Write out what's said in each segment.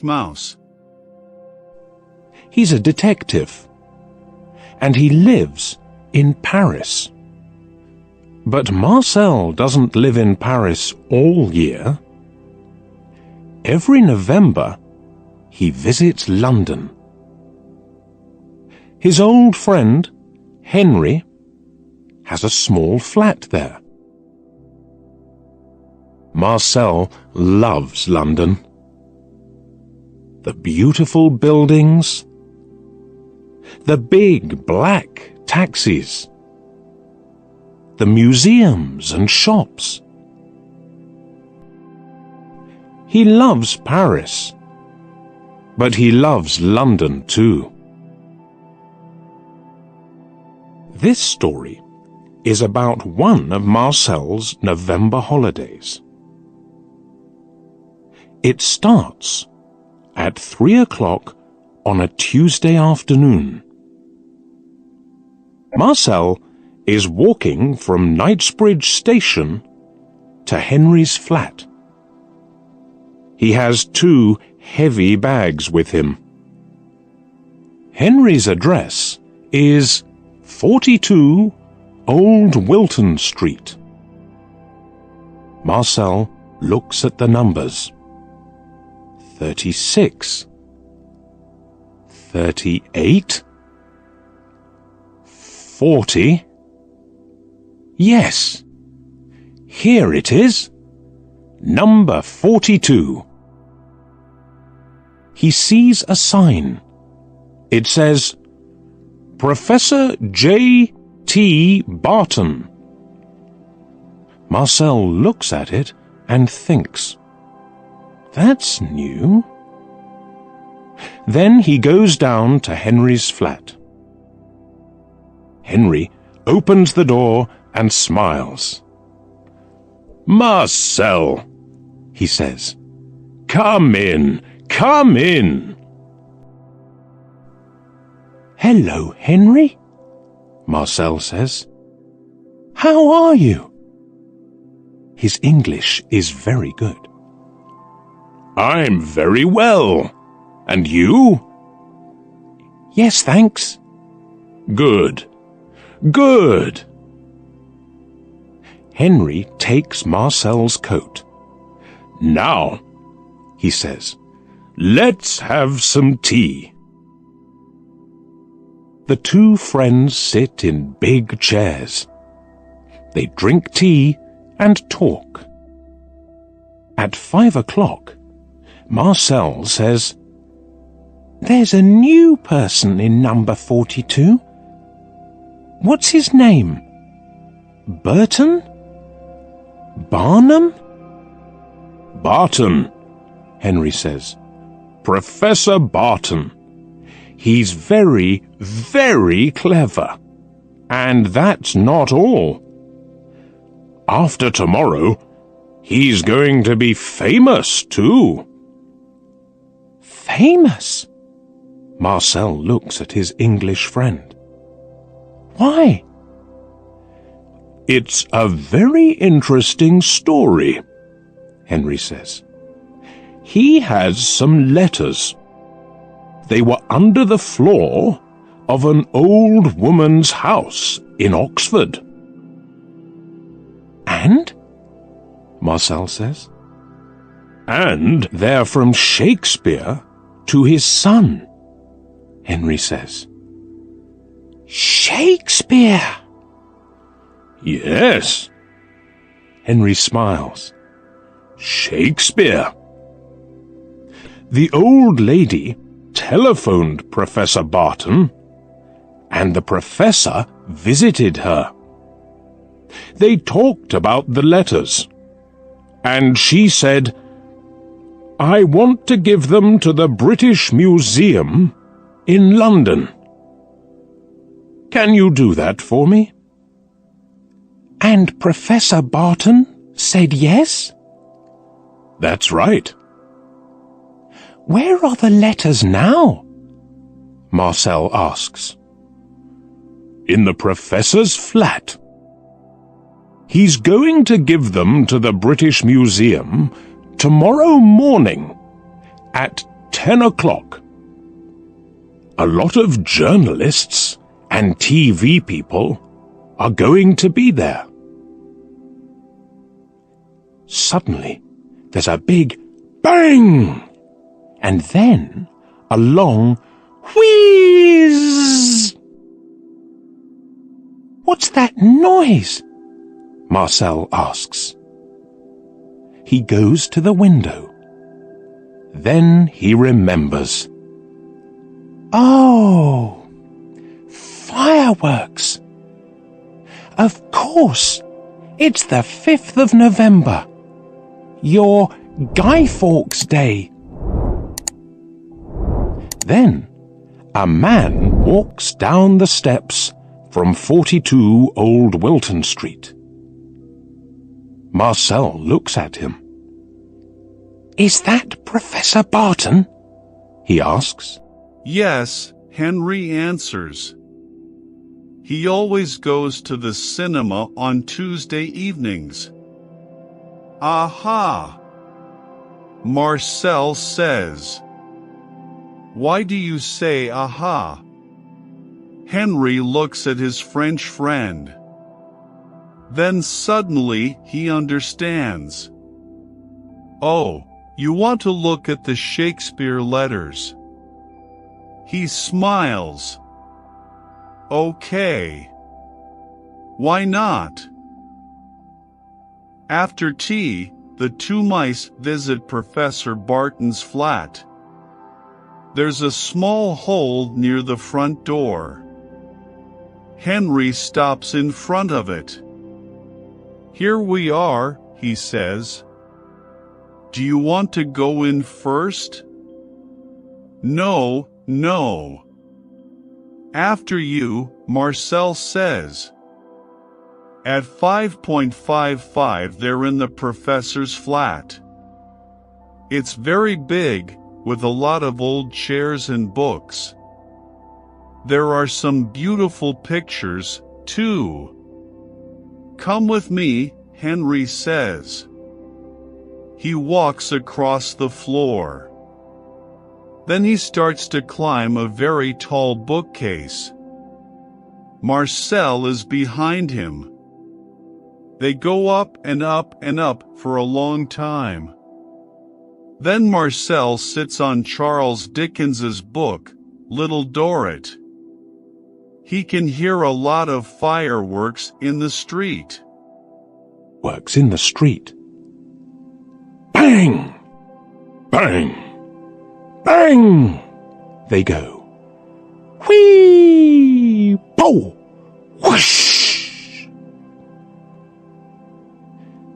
Mouse. He's a detective, and he lives in Paris. But Marcel doesn't live in Paris all year. Every November, he visits London. His old friend, Henry, has a small flat there. Marcel loves London. The beautiful buildings, the big black taxis, the museums and shops. He loves Paris, but he loves London too. This story is about one of Marcel's November holidays. It starts at 3 o'clock on a Tuesday afternoon. Marcel is walking from Knightsbridge Station to Henry's flat. He has 2 heavy bags with him. Henry's address is 42 Old Wilton Street. Marcel looks at the numbers. 36, 38, 40. Yes, here it is, number 42. He sees a sign. It says, Professor J. T. Barton. Marcel looks at it and thinks, that's new. Then he goes down to Henry's flat. Henry opens the door and smiles. Marcel, he says, come in, come in. Hello, Henry, Marcel says. How are you? His English is very good. I'm very well. And you? Yes, thanks. Good. Good. Henry takes Marcel's coat. Now, he says, let's have some tea. The 2 friends sit in big chairs. They drink tea and talk. At 5 o'clock, Marcel says, there's a new person in number 42. What's his name? Burton? Barnum? Barton, Henry says. Professor Barton. He's very, very clever. And that's not all. After tomorrow, he's going to be famous too. Famous? Marcel looks at his English friend. Why? It's a very interesting story, Henry says. He has some letters. They were under the floor of an old woman's house in Oxford. And? Marcel says. And they're from Shakespeare to his son, Henry says. Shakespeare! Yes. Henry smiles. Shakespeare. The old lady telephoned Professor Barton, and the professor visited her. They talked about the letters, and she said, I want to give them to the British Museum in London. Can you do that for me? And Professor Barton said yes? That's right. Where are the letters now? Marcel asks. In the professor's flat. He's going to give them to the British Museum tomorrow morning at 10 o'clock. A lot of journalists and TV people are going to be there. Suddenly, there's a big bang, and then a long wheeze. "What's that noise?" Marcel asks. He goes to the window. Then he remembers. Oh, fireworks. Of course, it's the 5th of November, your Guy Fawkes Day. Then a man walks down the steps from 42 Old Wilton Street. Marcel looks at him. "Is that Professor Barton?" he asks. "Yes," Henry answers. "He always goes to the cinema on Tuesday evenings." "Aha!" Marcel says. "Why do you say aha?" Henry looks at his French friend. Then suddenly he understands. "Oh, you want to look at the Shakespeare letters." He smiles. "Okay. Why not?" After tea, the two mice visit Professor Barton's flat. There's a small hole near the front door. Henry stops in front of it. "Here we are," he says. "Do you want to go in first?" "No, no." "After you," Marcel says. At 5.55 they're in the professor's flat. It's very big, with a lot of old chairs and books. There are some beautiful pictures, too. "Come with me," Henry says. He walks across the floor. Then he starts to climb a very tall bookcase. Marcel is behind him. They go up and up and up for a long time. Then Marcel sits on Charles Dickens's book, Little Dorrit. He can hear a lot of fireworks in the street. Works in the street. Bang! Bang! Bang! They go. Whee! Pow! Whoosh!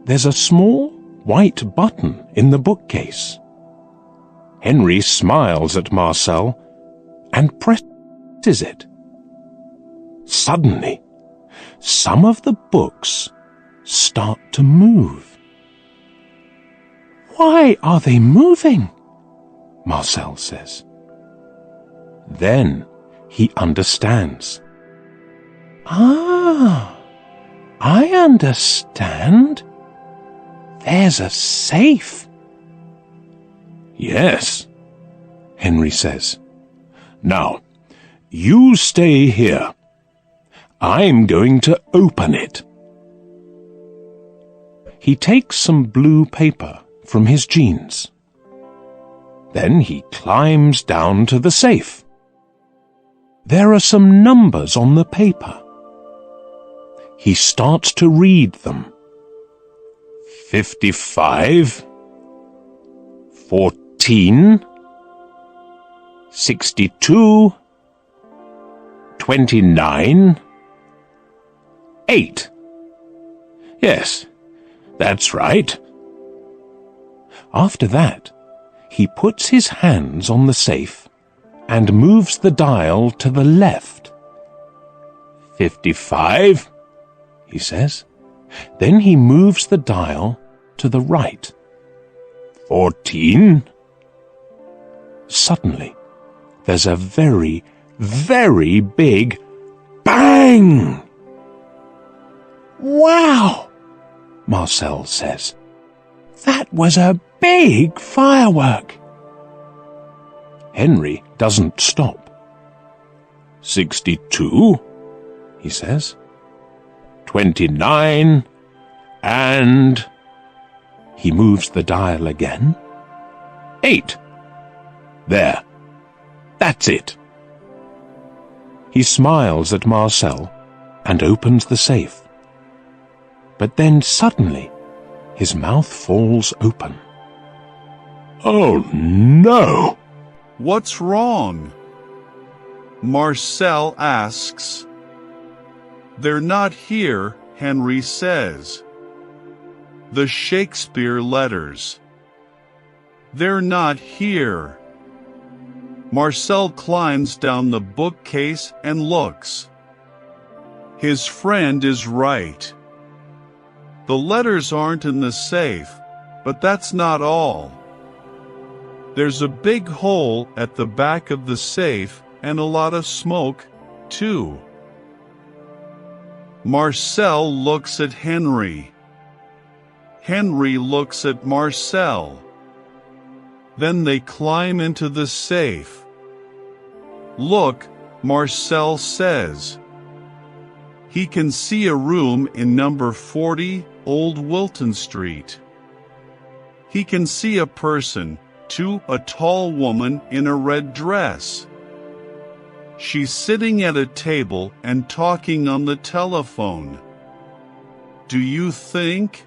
There's a small white button in the bookcase. Henry smiles at Marcel and presses it. Suddenly, some of the books start to move. "Why are they moving?" Marcel says. Then he understands. "Ah, I understand. There's a safe." "Yes," Henry says. "Now, you stay here. I'm going to open it." He takes some blue paper from his jeans. Then he climbs down to the safe. There are some numbers on the paper. He starts to read them. 55, 14, 62, 29, 8. Yes, that's right. After that, he puts his hands on the safe and moves the dial to the left. 55, he says. Then he moves the dial to the right. 14. Suddenly, there's a very, very big bang! "Wow!" Marcel says. "That was a big firework." Henry doesn't stop. 62, he says. 29, and... He moves the dial again. 8. There. That's it. He smiles at Marcel and opens the safe. But then suddenly his mouth falls open. Oh, no! What's wrong? Marcel asks. They're not here, Henry says. The Shakespeare letters. They're not here. Marcel climbs down the bookcase and looks. His friend is right. The letters aren't in the safe, but that's not all. There's a big hole at the back of the safe and a lot of smoke, too. Marcel looks at Henry. Henry looks at Marcel. Then they climb into the safe. Look, Marcel says. He can see a room in number 40 Old Wilton Street. He can see a person, too, a tall woman in a red dress. She's sitting at a table and talking on the telephone. Do you think?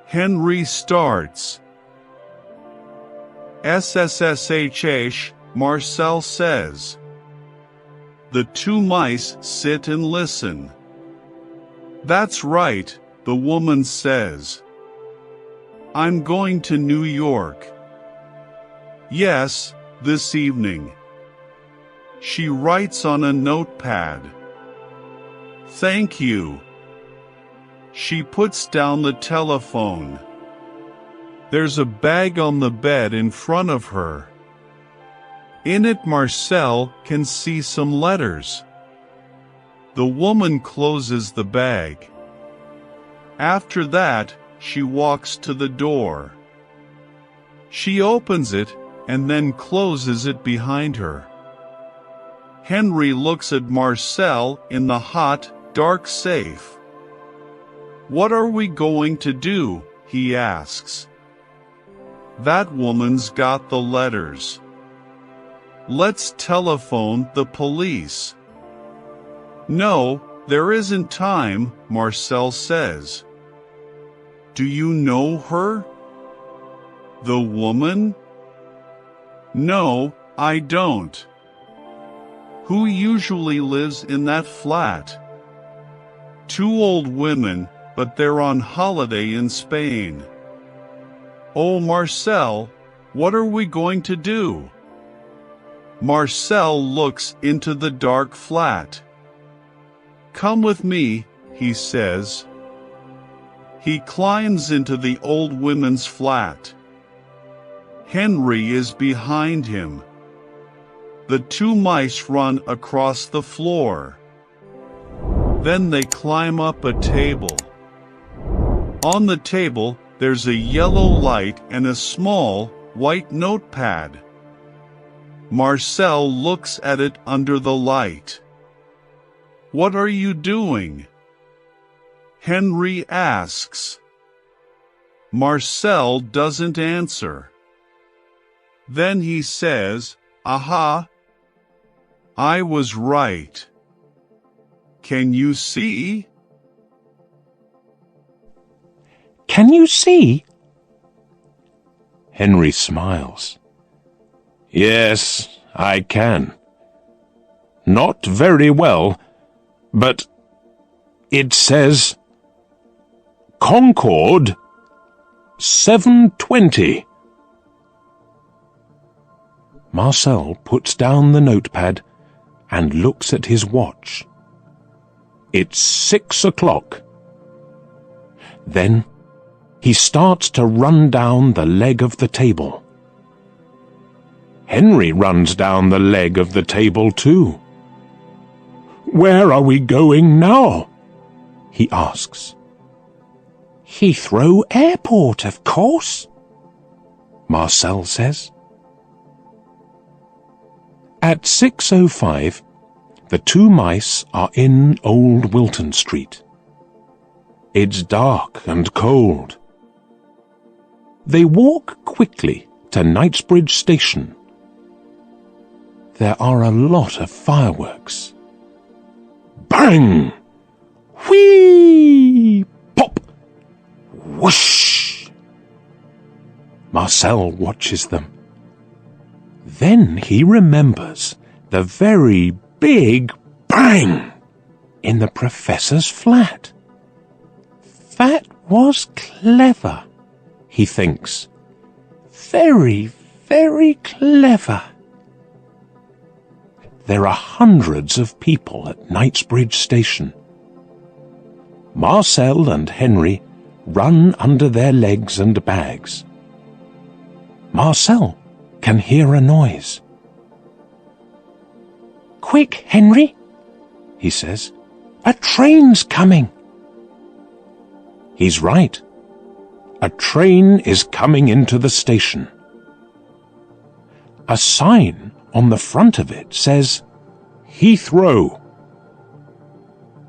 Henry starts. SSSHH, Marcel says. The two mice sit and listen. That's right, the woman says. I'm going to New York. Yes, this evening. She writes on a notepad. Thank you. She puts down the telephone. There's a bag on the bed in front of her. In it, Marcel can see some letters. The woman closes the bag. After that, she walks to the door. She opens it and then closes it behind her. Henry looks at Marcel in the hot, dark safe. What are we going to do? He asks. That woman's got the letters. Let's telephone the police. No, there isn't time, Marcel says. Do you know her? The woman? No, I don't. Who usually lives in that flat? Two old women, but they're on holiday in Spain. Oh, Marcel, what are we going to do? Marcel looks into the dark flat. Come with me, he says. He climbs into the old women's flat. Henry is behind him. The two mice run across the floor. Then they climb up a table. On the table, there's a yellow light and a small, white notepad. Marcel looks at it under the light. What are you doing? Henry asks. Marcel doesn't answer. Then he says, Aha! I was right. Can you see? Can you see? Henry smiles. Yes, I can. Not very well, but it says Concord 7:20. Marcel puts down the notepad and looks at his watch. It's 6 o'clock. Then he starts to run down the leg of the table. Henry runs down the leg of the table too. Where are we going now? He asks. Heathrow Airport, of course, Marcel says. At 6:05, the two mice are in Old Wilton Street. It's dark and cold. They walk quickly to Knightsbridge Station. There are a lot of fireworks. Bang! Whee! Pop! Whoosh! Marcel watches them. Then he remembers the very big bang in the professor's flat. That was clever, he thinks. Very, very clever. There are hundreds of people at Knightsbridge Station. Marcel and Henry run under their legs and bags. Marcel can hear a noise. "Quick, Henry," he says. "A train's coming." He's right. A train is coming into the station. A sign on the front of it says, "Heathrow."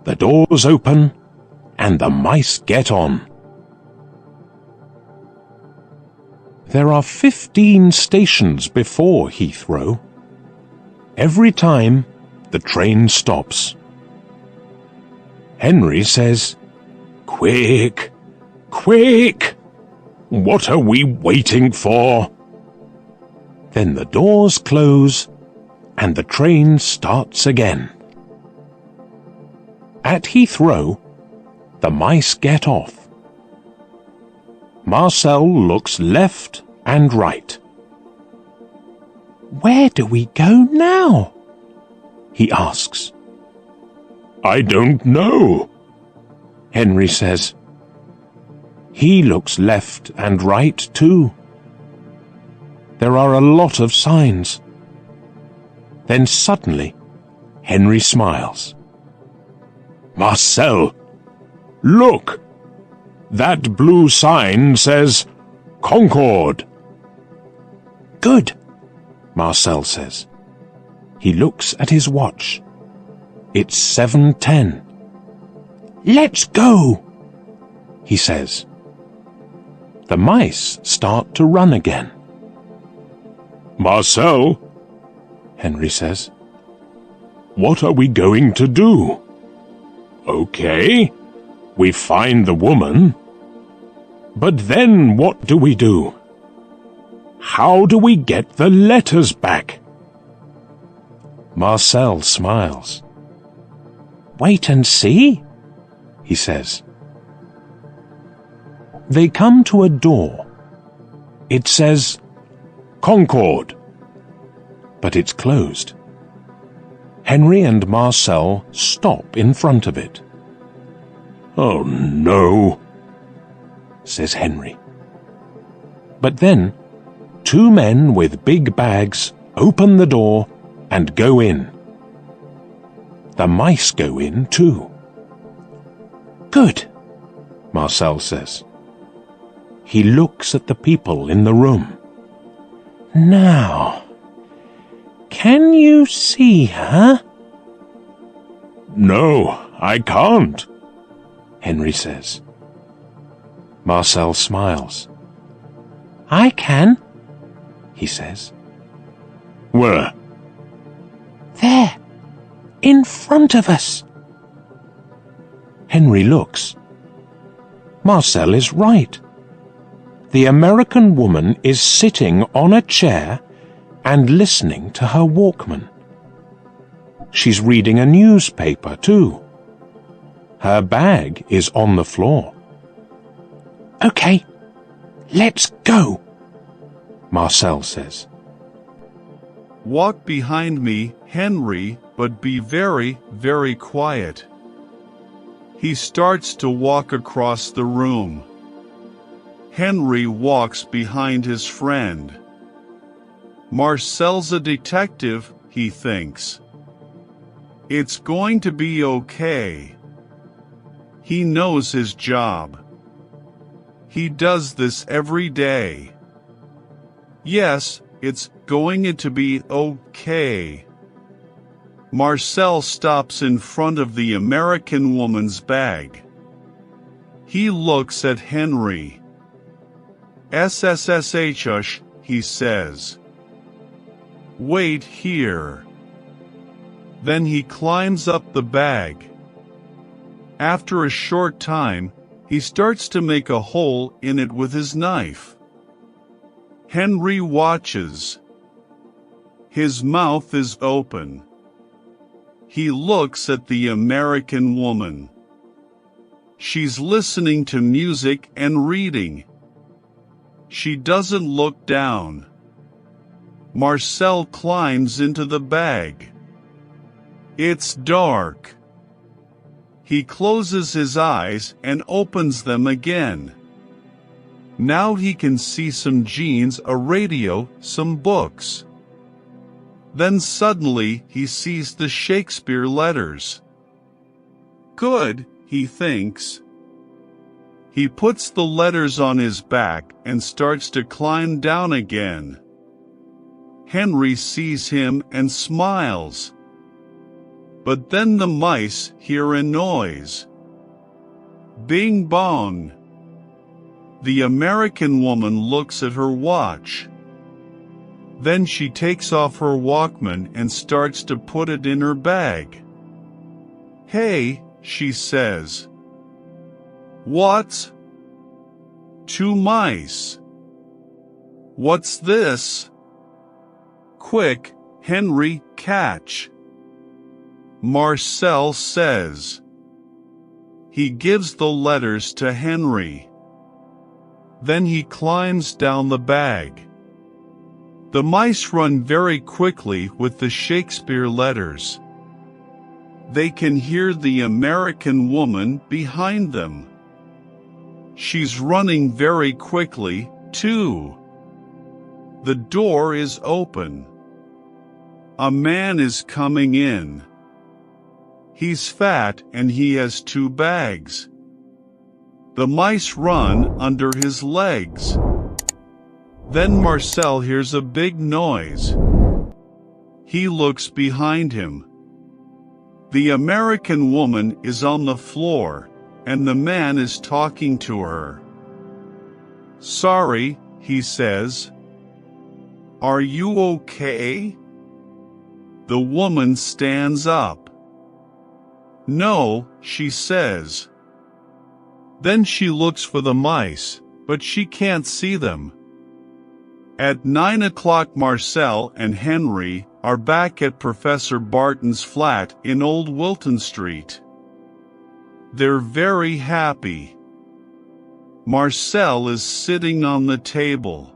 The doors open and the mice get on. There are 15 stations before Heathrow. Every time, the train stops. Henry says, "Quick! Quick! What are we waiting for?" Then the doors close and the train starts again. At Heathrow, the mice get off. Marcel looks left and right. "Where do we go now?" he asks. "I don't know," Henry says. He looks left and right too. There are a lot of signs. Then suddenly, Henry smiles. "Marcel, look! That blue sign says Concord." "Good," Marcel says. He looks at his watch. It's 7:10. "Let's go," he says. The mice start to run again. "Marcel," Henry says, "what are we going to do?" "Okay, we find the woman. But then what do we do? How do we get the letters back?" Marcel smiles. "Wait and see," he says. They come to a door. It says, "Concord," but it's closed. Henry and Marcel stop in front of it. "Oh no," says Henry. But then, two men with big bags open the door and go in. The mice go in too. "Good," Marcel says. He looks at the people in the room. "Now, can you see her?" "No, I can't," Henry says. Marcel smiles. "I can," he says. "Where?" "There, in front of us." Henry looks. Marcel is right. The American woman is sitting on a chair and listening to her Walkman. She's reading a newspaper too. Her bag is on the floor. "Okay, let's go," Marcel says. Walk behind me, Henry, but be very, very quiet. He starts to walk across the room. Henry walks behind his friend. Marcel's a detective, he thinks. It's going to be okay. He knows his job. He does this every day. Yes, it's going to be okay. Marcel stops in front of the American woman's bag. He looks at Henry. "SSSH," he says. "Wait here." Then he climbs up the bag. After a short time, he starts to make a hole in it with his knife. Henry watches. His mouth is open. He looks at the American woman. She's listening to music and reading. She doesn't look down. Marcel climbs into the bag. It's dark. He closes his eyes and opens them again. Now he can see some jeans, a radio, some books. Then suddenly he sees the Shakespeare letters. Good, he thinks. He puts the letters on his back and starts to climb down again. Henry sees him and smiles. But then the mice hear a noise. Bing bong. The American woman looks at her watch. Then she takes off her Walkman and starts to put it in her bag. "Hey," she says. "What?" "Two mice." "What's this?" "Quick, Henry, catch." Marcel says. He gives the letters to Henry. Then he climbs down the bag. The mice run very quickly with the Shakespeare letters. They can hear the American woman behind them. She's running very quickly, too. The door is open. A man is coming in. He's fat and he has two bags. The mice run under his legs. Then Marcel hears a big noise. He looks behind him. The American woman is on the floor, and the man is talking to her. "Sorry," he says. "Are you okay?" The woman stands up. "No," she says. Then she looks for the mice, but she can't see them. At 9 o'clock, Marcel and Henry are back at Professor Barton's flat in Old Wilton Street. They're very happy. Marcel is sitting on the table.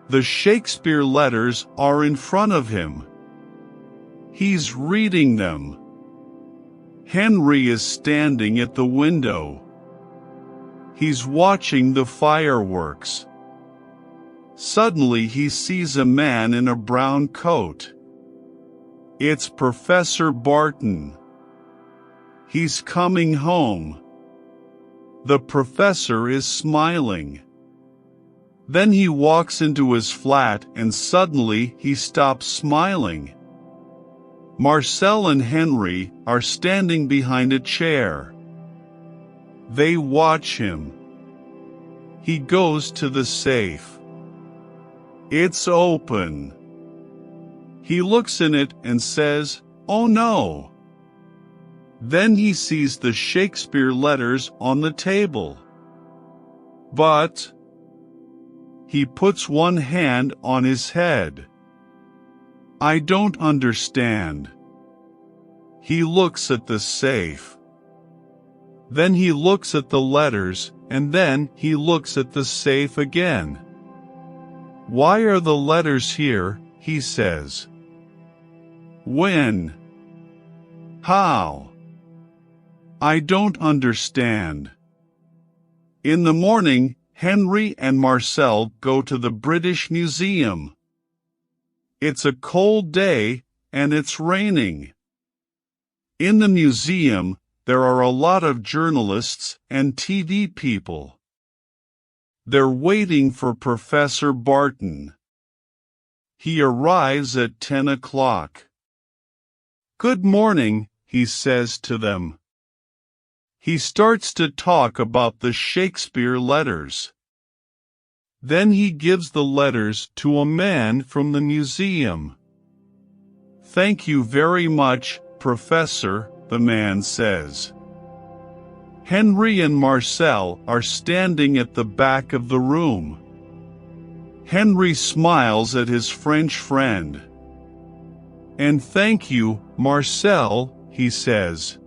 The Shakespeare letters are in front of him. He's reading them. Henry is standing at the window. He's watching the fireworks. Suddenly he sees a man in a brown coat. It's Professor Barton. He's coming home. The professor is smiling. Then he walks into his flat and suddenly he stops smiling. Marcel and Henry are standing behind a chair. They watch him. He goes to the safe. It's open. He looks in it and says, "Oh no." Then he sees the Shakespeare letters on the table. But he puts one hand on his head. "I don't understand." He looks at the safe. Then he looks at the letters, and then he looks at the safe again. "Why are the letters here?" he says. "When? How? I don't understand." In the morning, Henry and Marcel go to the British Museum. It's a cold day, and it's raining. In the museum, there are a lot of journalists and TV people. They're waiting for Professor Barton. He arrives at 10 o'clock. "Good morning," he says to them. He starts to talk about the Shakespeare letters. Then he gives the letters to a man from the museum. "Thank you very much, Professor," the man says. Henry and Marcel are standing at the back of the room. Henry smiles at his French friend. "And thank you, Marcel," he says.